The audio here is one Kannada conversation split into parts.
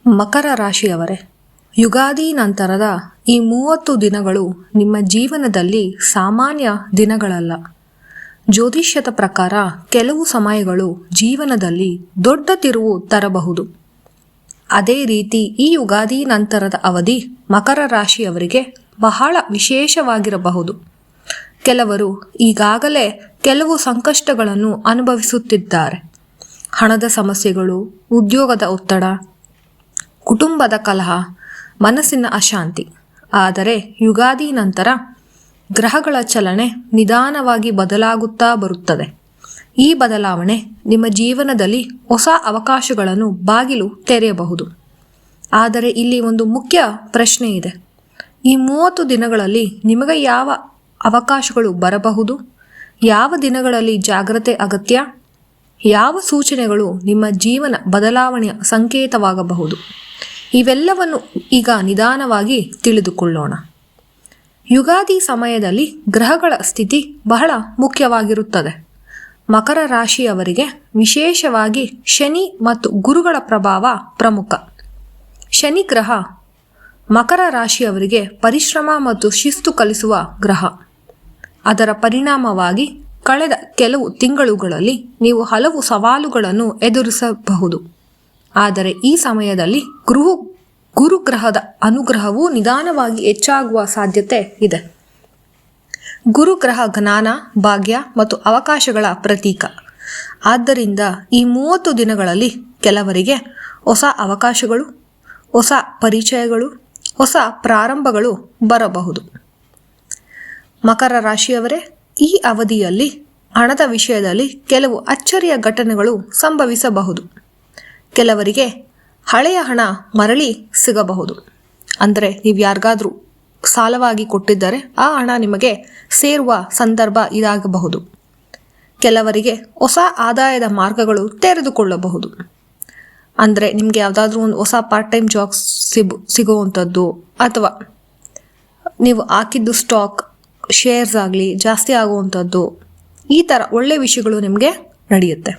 ಮಕರ ರಾಶಿಯವರೇ, ಯುಗಾದಿ ನಂತರದ ಈ 30 ದಿನಗಳು ನಿಮ್ಮ ಜೀವನದಲ್ಲಿ ಸಾಮಾನ್ಯ ದಿನಗಳಲ್ಲ. ಜ್ಯೋತಿಷ್ಯದ ಪ್ರಕಾರ ಕೆಲವು ಸಮಯಗಳು ಜೀವನದಲ್ಲಿ ದೊಡ್ಡ ತಿರುವು ತರಬಹುದು. ಅದೇ ರೀತಿ ಈ ಯುಗಾದಿ ನಂತರದ ಅವಧಿ ಮಕರ ರಾಶಿಯವರಿಗೆ ಬಹಳ ವಿಶೇಷವಾಗಿರಬಹುದು. ಕೆಲವರು ಈಗಾಗಲೇ ಕೆಲವು ಸಂಕಷ್ಟಗಳನ್ನು ಅನುಭವಿಸುತ್ತಿದ್ದಾರೆ. ಹಣದ ಸಮಸ್ಯೆಗಳು, ಉದ್ಯೋಗದ ಒತ್ತಡ, ಕುಟುಂಬದ ಕಲಹ, ಮನಸ್ಸಿನ ಅಶಾಂತಿ. ಆದರೆ ಯುಗಾದಿ ನಂತರ ಗ್ರಹಗಳ ಚಲನೆ ನಿಧಾನವಾಗಿ ಬದಲಾಗುತ್ತಾ ಬರುತ್ತದೆ. ಈ ಬದಲಾವಣೆ ನಿಮ್ಮ ಜೀವನದಲ್ಲಿ ಹೊಸ ಅವಕಾಶಗಳನ್ನು ಬಾಗಿಲು ತೆರೆಯಬಹುದು. ಆದರೆ ಇಲ್ಲಿ ಒಂದು ಮುಖ್ಯ ಪ್ರಶ್ನೆ ಇದೆ. ಈ 30 ದಿನಗಳಲ್ಲಿ ನಿಮಗೆ ಯಾವ ಅವಕಾಶಗಳು ಬರಬಹುದು? ಯಾವ ದಿನಗಳಲ್ಲಿ ಜಾಗ್ರತೆ ಅಗತ್ಯ? ಯಾವ ಸೂಚನೆಗಳು ನಿಮ್ಮ ಜೀವನ ಬದಲಾವಣೆಯ ಸಂಕೇತವಾಗಬಹುದು? ಇವೆಲ್ಲವನ್ನು ಈಗ ನಿಧಾನವಾಗಿ ತಿಳಿದುಕೊಳ್ಳೋಣ. ಯುಗಾದಿ ಸಮಯದಲ್ಲಿ ಗ್ರಹಗಳ ಸ್ಥಿತಿ ಬಹಳ ಮುಖ್ಯವಾಗಿರುತ್ತದೆ. ಮಕರ ರಾಶಿಯವರಿಗೆ ವಿಶೇಷವಾಗಿ ಶನಿ ಮತ್ತು ಗುರುಗಳ ಪ್ರಭಾವ ಪ್ರಮುಖ. ಶನಿ ಗ್ರಹ ಮಕರ ರಾಶಿಯವರಿಗೆ ಪರಿಶ್ರಮ ಮತ್ತು ಶಿಸ್ತು ಕಲಿಸುವ ಗ್ರಹ. ಅದರ ಪರಿಣಾಮವಾಗಿ ಕಳೆದ ಕೆಲವು ತಿಂಗಳುಗಳಲ್ಲಿ ನೀವು ಹಲವು ಸವಾಲುಗಳನ್ನು ಎದುರಿಸಬಹುದು. ಆದರೆ ಈ ಸಮಯದಲ್ಲಿ ಗುರುಗ್ರಹದ ಅನುಗ್ರಹವು ನಿಧಾನವಾಗಿ ಹೆಚ್ಚಾಗುವ ಸಾಧ್ಯತೆ ಇದೆ. ಗುರುಗ್ರಹ ಜ್ಞಾನ, ಭಾಗ್ಯ ಮತ್ತು ಅವಕಾಶಗಳ ಪ್ರತೀಕ. ಆದ್ದರಿಂದ ಈ 30 ದಿನಗಳಲ್ಲಿ ಕೆಲವರಿಗೆ ಹೊಸ ಅವಕಾಶಗಳು, ಹೊಸ ಪರಿಚಯಗಳು, ಹೊಸ ಪ್ರಾರಂಭಗಳು ಬರಬಹುದು. ಮಕರ ರಾಶಿಯವರೇ, ಈ ಅವಧಿಯಲ್ಲಿ ಹಣದ ವಿಷಯದಲ್ಲಿ ಕೆಲವು ಅಚ್ಚರಿಯ ಘಟನೆಗಳು ಸಂಭವಿಸಬಹುದು. ಕೆಲವರಿಗೆ ಹಳೆಯ ಹಣ ಮರಳಿ ಸಿಗಬಹುದು. ಅಂದರೆ ನೀವು ಯಾರಿಗಾದ್ರೂ ಸಾಲವಾಗಿ ಕೊಟ್ಟಿದ್ದರೆ ಆ ಹಣ ನಿಮಗೆ ಸೇರುವ ಸಂದರ್ಭ ಇದಾಗಬಹುದು. ಕೆಲವರಿಗೆ ಹೊಸ ಆದಾಯದ ಮಾರ್ಗಗಳು ತೆರೆದುಕೊಳ್ಳಬಹುದು. ಅಂದರೆ ನಿಮಗೆ ಯಾವುದಾದ್ರೂ ಒಂದು ಹೊಸ ಪಾರ್ಟ್ ಟೈಮ್ ಜಾಬ್ ಸಿಗುವಂಥದ್ದು, ಅಥವಾ ನೀವು ಹಾಕಿದ್ದು ಸ್ಟಾಕ್ ಶೇರ್ಸ್ ಆಗಲಿ ಜಾಸ್ತಿ ಆಗುವಂಥದ್ದು, ಈ ಥರ ಒಳ್ಳೆಯ ವಿಷಯಗಳು ನಿಮಗೆ ನಡೆಯುತ್ತೆ.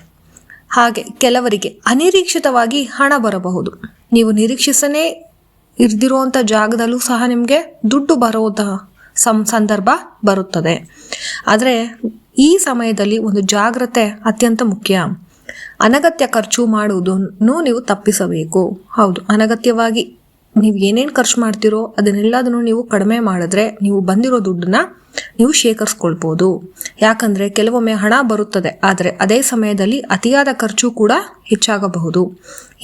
ಹಾಗೆ ಕೆಲವರಿಗೆ ಅನಿರೀಕ್ಷಿತವಾಗಿ ಹಣ ಬರಬಹುದು. ನೀವು ನಿರೀಕ್ಷಿಸನೇ ಇರ್ದಿರುವಂಥ ಜಾಗದಲ್ಲೂ ಸಹ ನಿಮಗೆ ದುಡ್ಡು ಬರುವಂತಹ ಸಂದರ್ಭ ಬರುತ್ತದೆ. ಆದರೆ ಈ ಸಮಯದಲ್ಲಿ ಒಂದು ಜಾಗ್ರತೆ ಅತ್ಯಂತ ಮುಖ್ಯ. ಅನಗತ್ಯ ಖರ್ಚು ಮಾಡುವುದನ್ನು ನೀವು ತಪ್ಪಿಸಬೇಕು. ಹೌದು, ಅನಗತ್ಯವಾಗಿ ನೀವು ಏನೇನು ಖರ್ಚು ಮಾಡ್ತೀರೋ ಅದನ್ನೆಲ್ಲದನ್ನು ನೀವು ಕಡಿಮೆ ಮಾಡಿದ್ರೆ ನೀವು ಬಂದಿರೋ ದುಡ್ಡನ್ನ ನೀವು ಶೇಖರಿಸ್ಕೊಳ್ಬೋದು. ಯಾಕಂದರೆ ಕೆಲವೊಮ್ಮೆ ಹಣ ಬರುತ್ತದೆ, ಆದರೆ ಅದೇ ಸಮಯದಲ್ಲಿ ಅತಿಯಾದ ಖರ್ಚು ಕೂಡ ಹೆಚ್ಚಾಗಬಹುದು.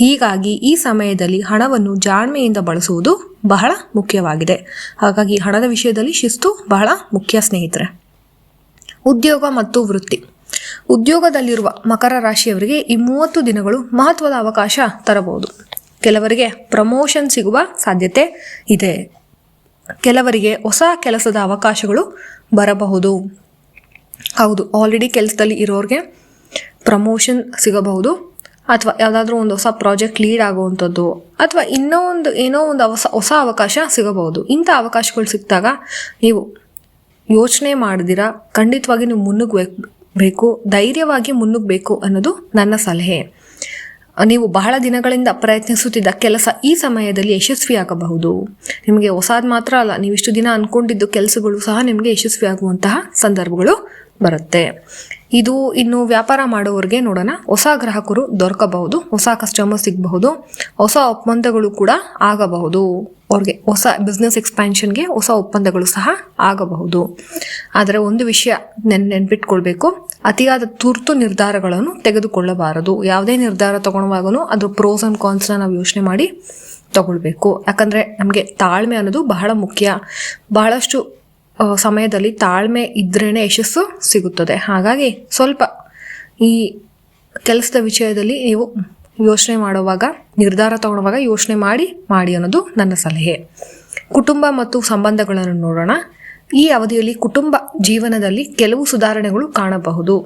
ಹೀಗಾಗಿ ಈ ಸಮಯದಲ್ಲಿ ಹಣವನ್ನು ಜಾಣ್ಮೆಯಿಂದ ಬಳಸುವುದು ಬಹಳ ಮುಖ್ಯವಾಗಿದೆ. ಹಾಗಾಗಿ ಹಣದ ವಿಷಯದಲ್ಲಿ ಶಿಸ್ತು ಬಹಳ ಮುಖ್ಯ ಸ್ನೇಹಿತರೆ. ಉದ್ಯೋಗ ಮತ್ತು ವೃತ್ತಿ. ಉದ್ಯೋಗದಲ್ಲಿರುವ ಮಕರ ರಾಶಿಯವರಿಗೆ ಈ 30 ದಿನಗಳು ಮಹತ್ವದ ಅವಕಾಶ ತರಬಹುದು. ಕೆಲವರಿಗೆ ಪ್ರಮೋಷನ್ ಸಿಗುವ ಸಾಧ್ಯತೆ ಇದೆ. ಕೆಲವರಿಗೆ ಹೊಸ ಕೆಲಸದ ಅವಕಾಶಗಳು ಬರಬಹುದು. ಹೌದು, ಆಲ್ರೆಡಿ ಕೆಲಸದಲ್ಲಿ ಇರೋರಿಗೆ ಪ್ರಮೋಷನ್ ಸಿಗಬಹುದು, ಅಥವಾ ಯಾವುದಾದ್ರೂ ಒಂದು ಹೊಸ ಪ್ರಾಜೆಕ್ಟ್ ಲೀಡ್ ಆಗುವಂಥದ್ದು, ಅಥವಾ ಏನೋ ಒಂದು ಹೊಸ ಅವಕಾಶ ಸಿಗಬಹುದು. ಇಂಥ ಅವಕಾಶಗಳು ಸಿಕ್ಕಿದಾಗ ನೀವು ಯೋಚನೆ ಮಾಡಿದಿರ ಖಂಡಿತವಾಗಿ ನೀವು ಮುನ್ನುಗ್ಗಬೇಕು, ಧೈರ್ಯವಾಗಿ ಮುನ್ನುಗ್ಗಬೇಕು ಅನ್ನೋದು ನನ್ನ ಸಲಹೆ. ನೀವು ಬಹಳ ದಿನಗಳಿಂದ ಪ್ರಯತ್ನಿಸುತ್ತಿದ್ದ ಕೆಲಸ ಈ ಸಮಯದಲ್ಲಿ ಯಶಸ್ವಿಯಾಗಬಹುದು. ನಿಮಗೆ ಹೊಸದು ಮಾತ್ರ ಅಲ್ಲ, ನೀವು ಇಷ್ಟು ದಿನ ಅಂದ್ಕೊಂಡಿದ್ದು ಕೆಲಸಗಳು ಸಹ ನಿಮಗೆ ಯಶಸ್ವಿಯಾಗುವಂತಹ ಸಂದರ್ಭಗಳು ಬರುತ್ತೆ. ಇದು ಇನ್ನು ವ್ಯಾಪಾರ ಮಾಡುವವರಿಗೆ ನೋಡೋಣ. ಹೊಸ ಗ್ರಾಹಕರು ದೊರಕಬಹುದು, ಹೊಸ ಕಸ್ಟಮರ್ ಸಿಗಬಹುದು, ಹೊಸ ಒಪ್ಪಂದಗಳು ಕೂಡ ಆಗಬಹುದು. ಅವ್ರಿಗೆ ಹೊಸ ಬಿಸ್ನೆಸ್ ಎಕ್ಸ್ಪ್ಯಾನ್ಷನ್ಗೆ ಹೊಸ ಒಪ್ಪಂದಗಳು ಸಹ ಆಗಬಹುದು. ಆದರೆ ಒಂದು ವಿಷಯ ನೆನ್ಪಿಟ್ಕೊಳ್ಬೇಕು, ಅತಿಯಾದ ತುರ್ತು ನಿರ್ಧಾರಗಳನ್ನು ತೆಗೆದುಕೊಳ್ಳಬಾರದು. ಯಾವುದೇ ನಿರ್ಧಾರ ತಗೊಳ್ಳುವಾಗೂ ಅದ್ರ ಪ್ರೋಸ್ ಆ್ಯಂಡ್ ಕಾನ್ಸ್ನ ನಾವು ಯೋಚನೆ ಮಾಡಿ ತಗೊಳ್ಬೇಕು. ಯಾಕಂದರೆ ನಮಗೆ ತಾಳ್ಮೆ ಅನ್ನೋದು ಬಹಳ ಮುಖ್ಯ. ಬಹಳಷ್ಟು ಸಮಯದಲ್ಲಿ ತಾಳ್ಮೆ ಇದ್ರೇ ಯಶಸ್ಸು ಸಿಗುತ್ತದೆ. ಹಾಗಾಗಿ ಸ್ವಲ್ಪ ಈ ಕೆಲಸದ ವಿಷಯದಲ್ಲಿ ನೀವು ಯೋಚನೆ ಮಾಡುವಾಗ, ನಿರ್ಧಾರ ತಗೊಳ್ಳುವಾಗ ಯೋಚನೆ ಮಾಡಿ ಅನ್ನೋದು ನನ್ನ ಸಲಹೆ. ಕುಟುಂಬ ಮತ್ತು ಸಂಬಂಧಗಳನ್ನು ನೋಡೋಣ. ಈ ಅವಧಿಯಲ್ಲಿ ಕುಟುಂಬ ಜೀವನದಲ್ಲಿ ಕೆಲವು ಸುಧಾರಣೆಗಳು ಕಾಣಬಹುದು.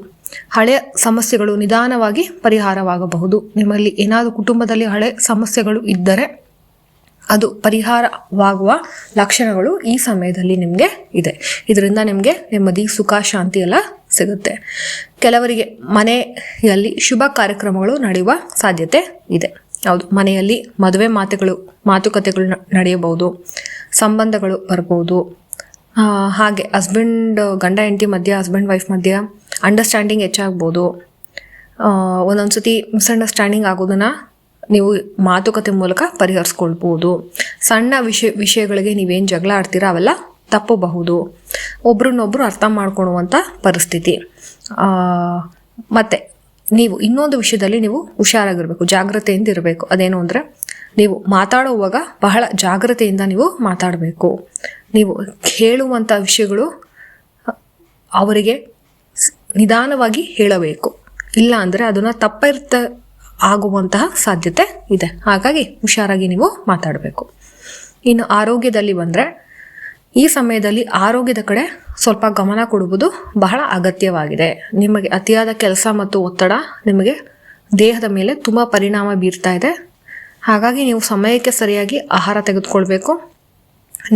ಹಳೆಯ ಸಮಸ್ಯೆಗಳು ನಿಧಾನವಾಗಿ ಪರಿಹಾರವಾಗಬಹುದು. ನಿಮ್ಮಲ್ಲಿ ಏನಾದರೂ ಕುಟುಂಬದಲ್ಲಿ ಹಳೆ ಸಮಸ್ಯೆಗಳು ಇದ್ದರೆ ಅದು ಪರಿಹಾರವಾಗುವ ಲಕ್ಷಣಗಳು ಈ ಸಮಯದಲ್ಲಿ ನಿಮಗೆ ಇದೆ. ಇದರಿಂದ ನಿಮಗೆ ನೆಮ್ಮದಿ, ಸುಖ, ಶಾಂತಿ ಎಲ್ಲ ಸಿಗುತ್ತೆ. ಕೆಲವರಿಗೆ ಮನೆಯಲ್ಲಿ ಶುಭ ಕಾರ್ಯಕ್ರಮಗಳು ನಡೆಯುವ ಸಾಧ್ಯತೆ ಇದೆ. ಹೌದು, ಮನೆಯಲ್ಲಿ ಮದುವೆ ಮಾತುಕತೆಗಳು ನಡೆಯಬಹುದು, ಸಂಬಂಧಗಳು ಬರ್ಬೋದು. ಹಾಗೆ ಗಂಡ ಹೆಂಡತಿ ಮಧ್ಯೆ, ಹಸ್ಬೆಂಡ್ ವೈಫ್ ಮಧ್ಯೆ ಅಂಡರ್ಸ್ಟ್ಯಾಂಡಿಂಗ್ ಹೆಚ್ಚಾಗ್ಬೋದು. ಒಂದೊಂದು ಸತಿ ಮಿಸ್ಅಂಡರ್ಸ್ಟ್ಯಾಂಡಿಂಗ್ ಆಗೋದನ್ನು ನೀವು ಮಾತುಕತೆ ಮೂಲಕ ಪರಿಹರಿಸ್ಕೊಳ್ಬೋದು. ಸಣ್ಣ ವಿಷಯಗಳಿಗೆ ನೀವೇನು ಜಗಳ ಆಡ್ತೀರಾ ಅವೆಲ್ಲ ತಪ್ಪಬಹುದು. ಒಬ್ರನ್ನೊಬ್ರು ಅರ್ಥ ಮಾಡ್ಕೊಳ್ಳುವಂಥ ಪರಿಸ್ಥಿತಿ. ಮತ್ತು ನೀವು ಇನ್ನೊಂದು ವಿಷಯದಲ್ಲಿ ನೀವು ಹುಷಾರಾಗಿರಬೇಕು, ಜಾಗ್ರತೆಯಿಂದ ಇರಬೇಕು. ಅದೇನು ಅಂದರೆ, ನೀವು ಮಾತಾಡುವಾಗ ಬಹಳ ಜಾಗ್ರತೆಯಿಂದ ನೀವು ಮಾತಾಡಬೇಕು. ನೀವು ಹೇಳುವಂಥ ವಿಷಯಗಳು ಅವರಿಗೆ ನಿಧಾನವಾಗಿ ಹೇಳಬೇಕು. ಇಲ್ಲ ಅಂದರೆ ಅದನ್ನು ಆಗುವಂತಹ ಸಾಧ್ಯತೆ ಇದೆ. ಹಾಗಾಗಿ ಹುಷಾರಾಗಿ ನೀವು ಮಾತಾಡಬೇಕು. ಇನ್ನು ಆರೋಗ್ಯದಲ್ಲಿ ಬಂದರೆ, ಈ ಸಮಯದಲ್ಲಿ ಆರೋಗ್ಯದ ಕಡೆ ಸ್ವಲ್ಪ ಗಮನ ಕೊಡುವುದು ಬಹಳ ಅಗತ್ಯವಾಗಿದೆ. ನಿಮಗೆ ಅತಿಯಾದ ಕೆಲಸ ಮತ್ತು ಒತ್ತಡ ನಿಮಗೆ ದೇಹದ ಮೇಲೆ ತುಂಬ ಪರಿಣಾಮ ಬೀರ್ತಾ ಇದೆ. ಹಾಗಾಗಿ ನೀವು ಸಮಯಕ್ಕೆ ಸರಿಯಾಗಿ ಆಹಾರ ತೆಗೆದುಕೊಳ್ಬೇಕು.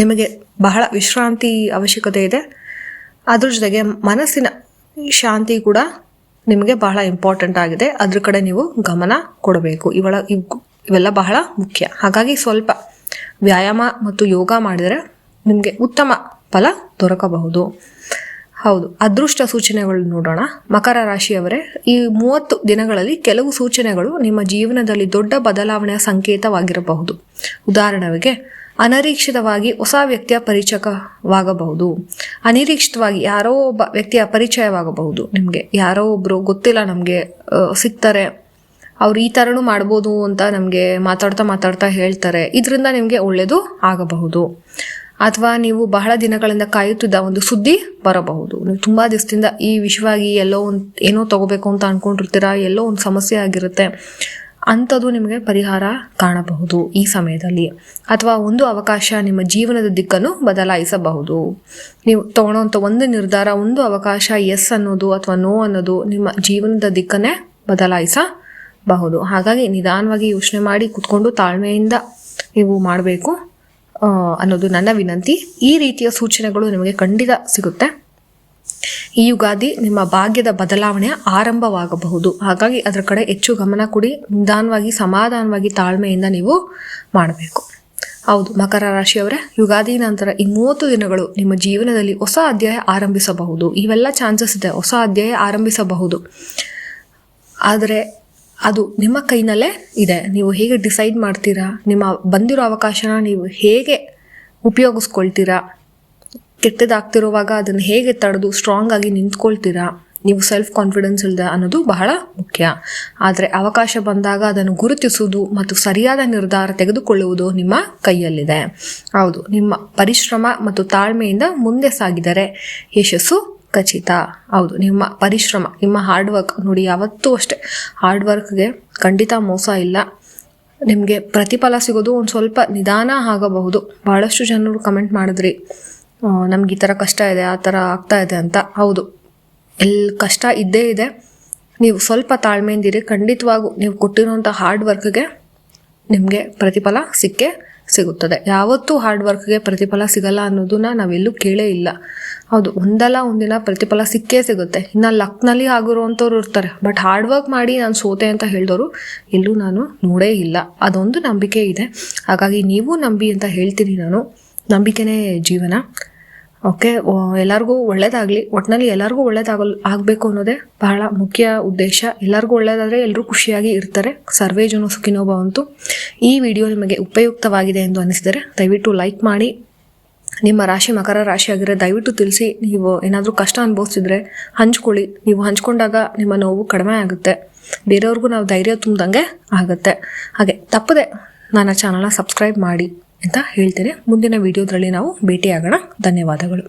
ನಿಮಗೆ ಬಹಳ ವಿಶ್ರಾಂತಿ ಅವಶ್ಯಕತೆ ಇದೆ. ಅದ್ರ ಜೊತೆಗೆ ಮನಸ್ಸಿನ ಶಾಂತಿ ಕೂಡ ನಿಮಗೆ ಬಹಳ ಇಂಪಾರ್ಟೆಂಟ್ ಆಗಿದೆ. ಅದ್ರ ಕಡೆ ನೀವು ಗಮನ ಕೊಡಬೇಕು. ಇವೆಲ್ಲ ಬಹಳ ಮುಖ್ಯ. ಹಾಗಾಗಿ ಸ್ವಲ್ಪ ವ್ಯಾಯಾಮ ಮತ್ತು ಯೋಗ ಮಾಡಿದರೆ ನಿಮಗೆ ಉತ್ತಮ ಫಲ ದೊರಕಬಹುದು. ಹೌದು, ಅದೃಷ್ಟ ಸೂಚನೆಗಳು ನೋಡೋಣ. ಮಕರ ರಾಶಿಯವರೇ, ಈ 30 ದಿನಗಳಲ್ಲಿ ಕೆಲವು ಸೂಚನೆಗಳು ನಿಮ್ಮ ಜೀವನದಲ್ಲಿ ದೊಡ್ಡ ಬದಲಾವಣೆಯ ಸಂಕೇತವಾಗಿರಬಹುದು. ಉದಾಹರಣೆಗೆ, ಅನಿರೀಕ್ಷಿತವಾಗಿ ಹೊಸ ವ್ಯಕ್ತಿಯ ಪರಿಚಯವಾಗಬಹುದು. ಅನಿರೀಕ್ಷಿತವಾಗಿ ಯಾರೋ ಒಬ್ಬ ವ್ಯಕ್ತಿಯ ಪರಿಚಯವಾಗಬಹುದು. ನಿಮಗೆ ಯಾರೋ ಒಬ್ಬರು ಗೊತ್ತಿಲ್ಲ ನಮಗೆ ಸಿಗ್ತಾರೆ, ಅವ್ರು ಈ ಥರನೂ ಮಾಡ್ಬೋದು ಅಂತ ನಮಗೆ ಮಾತಾಡ್ತಾ ಹೇಳ್ತಾರೆ. ಇದರಿಂದ ನಿಮಗೆ ಒಳ್ಳೆಯದು ಆಗಬಹುದು. ಅಥವಾ ನೀವು ಬಹಳ ದಿನಗಳಿಂದ ಕಾಯುತ್ತಿದ್ದ ಒಂದು ಸುದ್ದಿ ಬರಬಹುದು. ನೀವು ತುಂಬ ದಿವಸದಿಂದ ಈ ವಿಷಯವಾಗಿ ಏನೋ ತಗೋಬೇಕು ಅಂತ ಅಂದ್ಕೊಂಡಿರ್ತೀರಾ, ಎಲ್ಲೋ ಒಂದು ಸಮಸ್ಯೆ ಆಗಿರುತ್ತೆ, ಅಂಥದ್ದು ನಿಮಗೆ ಪರಿಹಾರ ಕಾಣಬಹುದು ಈ ಸಮಯದಲ್ಲಿ. ಅಥವಾ ಒಂದು ಅವಕಾಶ ನಿಮ್ಮ ಜೀವನದ ದಿಕ್ಕನ್ನು ಬದಲಾಯಿಸಬಹುದು. ನೀವು ತಗೊಳ್ಳೋಂಥ ಒಂದು ನಿರ್ಧಾರ, ಒಂದು ಅವಕಾಶ, ಎಸ್ ಅನ್ನೋದು ಅಥವಾ ನೋ ಅನ್ನೋದು ನಿಮ್ಮ ಜೀವನದ ದಿಕ್ಕನ್ನೇ ಬದಲಾಯಿಸಬಹುದು. ಹಾಗಾಗಿ ನಿಧಾನವಾಗಿ ಯೋಚನೆ ಮಾಡಿ ಕೂತ್ಕೊಂಡು ತಾಳ್ಮೆಯಿಂದ ನೀವು ಮಾಡಬೇಕು ಅನ್ನೋದು ನನ್ನ ವಿನಂತಿ. ಈ ರೀತಿಯ ಸೂಚನೆಗಳು ನಿಮಗೆ ಖಂಡಿತ ಸಿಗುತ್ತೆ. ಈ ಯುಗಾದಿ ನಿಮ್ಮ ಭಾಗ್ಯದ ಬದಲಾವಣೆಯ ಆರಂಭವಾಗಬಹುದು. ಹಾಗಾಗಿ ಅದರ ಕಡೆ ಹೆಚ್ಚು ಗಮನ ಕೊಡಿ. ನಿಧಾನವಾಗಿ, ಸಮಾಧಾನವಾಗಿ, ತಾಳ್ಮೆಯಿಂದ ನೀವು ಮಾಡಬೇಕು. ಹೌದು, ಮಕರ ರಾಶಿಯವರೇ, ಯುಗಾದಿ ನಂತರ ಈ 30 ದಿನಗಳು ನಿಮ್ಮ ಜೀವನದಲ್ಲಿ ಹೊಸ ಅಧ್ಯಾಯ ಆರಂಭಿಸಬಹುದು. ಇವೆಲ್ಲ ಚಾನ್ಸಸ್ ಇದೆ, ಹೊಸ ಅಧ್ಯಾಯ ಆರಂಭಿಸಬಹುದು. ಆದರೆ ಅದು ನಿಮ್ಮ ಕೈನಲ್ಲೇ ಇದೆ. ನೀವು ಹೇಗೆ ಡಿಸೈಡ್ ಮಾಡ್ತೀರಾ, ನಿಮ್ಮ ಬಂದಿರೋ ಅವಕಾಶನ ನೀವು ಹೇಗೆ ಉಪಯೋಗಿಸ್ಕೊಳ್ತೀರಾ, ಕೆಟ್ಟದಾಗ್ತಿರುವಾಗ ಅದನ್ನು ಹೇಗೆ ತಡೆದು ಸ್ಟ್ರಾಂಗ್ ಆಗಿ ನಿಂತ್ಕೊಳ್ತೀರಾ, ನೀವು ಸೆಲ್ಫ್ ಕಾನ್ಫಿಡೆನ್ಸ್ ಇಲ್ಲದೆ ಅನ್ನೋದು ಬಹಳ ಮುಖ್ಯ. ಆದರೆ ಅವಕಾಶ ಬಂದಾಗ ಅದನ್ನು ಗುರುತಿಸುವುದು ಮತ್ತು ಸರಿಯಾದ ನಿರ್ಧಾರ ತೆಗೆದುಕೊಳ್ಳುವುದು ನಿಮ್ಮ ಕೈಯಲ್ಲಿದೆ. ಹೌದು, ನಿಮ್ಮ ಪರಿಶ್ರಮ ಮತ್ತು ತಾಳ್ಮೆಯಿಂದ ಮುಂದೆ ಸಾಗಿದರೆ ಯಶಸ್ಸು ಖಚಿತ. ಹೌದು, ನಿಮ್ಮ ಪರಿಶ್ರಮ, ನಿಮ್ಮ ಹಾರ್ಡ್ ವರ್ಕ್ ನೋಡಿ, ಯಾವತ್ತೂ ಅಷ್ಟೇ ಹಾರ್ಡ್ ವರ್ಕ್ಗೆ ಖಂಡಿತ ಮೋಸ ಇಲ್ಲ. ನಿಮಗೆ ಪ್ರತಿಫಲ ಸಿಗೋದು ಒಂದು ಸ್ವಲ್ಪ ನಿಧಾನ ಆಗಬಹುದು. ಭಾಳಷ್ಟು ಜನರು ಕಮೆಂಟ್ ಮಾಡಿದ್ರಿ, ನಮ್ಗೆ ಈ ಥರ ಕಷ್ಟ ಇದೆ, ಆ ಥರ ಆಗ್ತಾ ಇದೆ ಅಂತ. ಹೌದು, ಕಷ್ಟ ಇದ್ದೇ ಇದೆ. ನೀವು ಸ್ವಲ್ಪ ತಾಳ್ಮೆಯಿಂದಿರಿ. ಖಂಡಿತವಾಗೂ ನೀವು ಕೊಟ್ಟಿರುವಂಥ ಹಾರ್ಡ್ ವರ್ಕ್ಗೆ ನಿಮಗೆ ಪ್ರತಿಫಲ ಸಿಗುತ್ತದೆ. ಯಾವತ್ತೂ ಹಾರ್ಡ್ ವರ್ಕ್ಗೆ ಪ್ರತಿಫಲ ಸಿಗಲ್ಲ ಅನ್ನೋದನ್ನ ನಾವೆಲ್ಲೂ ಕೇಳೇ ಇಲ್ಲ. ಹೌದು, ಒಂದಲ್ಲ ಒಂದಿನ ಪ್ರತಿಫಲ ಸಿಗುತ್ತೆ. ಇನ್ನು ಲಕ್ನಲ್ಲಿ ಆಗಿರುವಂಥವ್ರು ಇರ್ತಾರೆ, ಬಟ್ ಹಾರ್ಡ್ ವರ್ಕ್ ಮಾಡಿ ನಾನು ಸೋತೆ ಅಂತ ಹೇಳಿದವರು ಎಲ್ಲೂ ನಾನು ನೋಡೇ ಇಲ್ಲ. ಅದೊಂದು ನಂಬಿಕೆ ಇದೆ. ಹಾಗಾಗಿ ನೀವು ನಂಬಿ ಅಂತ ಹೇಳ್ತೀನಿ ನಾನು. ನಂಬಿಕೆನೇ ಜೀವನ. ಓಕೆ, ಎಲ್ಲರಿಗೂ ಒಳ್ಳೇದಾಗಲಿ. ಒಟ್ಟಿನಲ್ಲಿ ಎಲ್ಲರಿಗೂ ಆಗಬೇಕು ಅನ್ನೋದೇ ಬಹಳ ಮುಖ್ಯ ಉದ್ದೇಶ. ಎಲ್ಲರಿಗೂ ಒಳ್ಳೇದಾದರೆ ಎಲ್ಲರೂ ಖುಷಿಯಾಗಿ ಇರ್ತಾರೆ. ಸರ್ವೇ ಜನ ಸುಖಿನೋ ಭವಂತು. ಈ ವಿಡಿಯೋ ನಿಮಗೆ ಉಪಯುಕ್ತವಾಗಿದೆ ಎಂದು ಅನಿಸಿದರೆ ದಯವಿಟ್ಟು ಲೈಕ್ ಮಾಡಿ. ನಿಮ್ಮ ರಾಶಿ ಮಕರ ರಾಶಿ ಆಗಿರೋ ದಯವಿಟ್ಟು ತಿಳಿಸಿ. ನೀವು ಏನಾದರೂ ಕಷ್ಟ ಅನುಭವಿಸಿದ್ರೆ ಹಂಚ್ಕೊಳ್ಳಿ. ನೀವು ಹಂಚ್ಕೊಂಡಾಗ ನಿಮ್ಮ ನೋವು ಕಡಿಮೆ ಆಗುತ್ತೆ, ಬೇರೆಯವ್ರಿಗೂ ನಾವು ಧೈರ್ಯ ತುಂಬ್ದಂಗೆ ಆಗುತ್ತೆ. ಹಾಗೆ ತಪ್ಪದೆ ನನ್ನ ಚಾನಲ್ನ ಸಬ್ಸ್ಕ್ರೈಬ್ ಮಾಡಿ ಅಂತ ಹೇಳ್ತೇನೆ. ಮುಂದಿನ ವಿಡಿಯೋದ್ರಲ್ಲಿ ನಾವು ಭೇಟಿಯಾಗೋಣ. ಧನ್ಯವಾದಗಳು.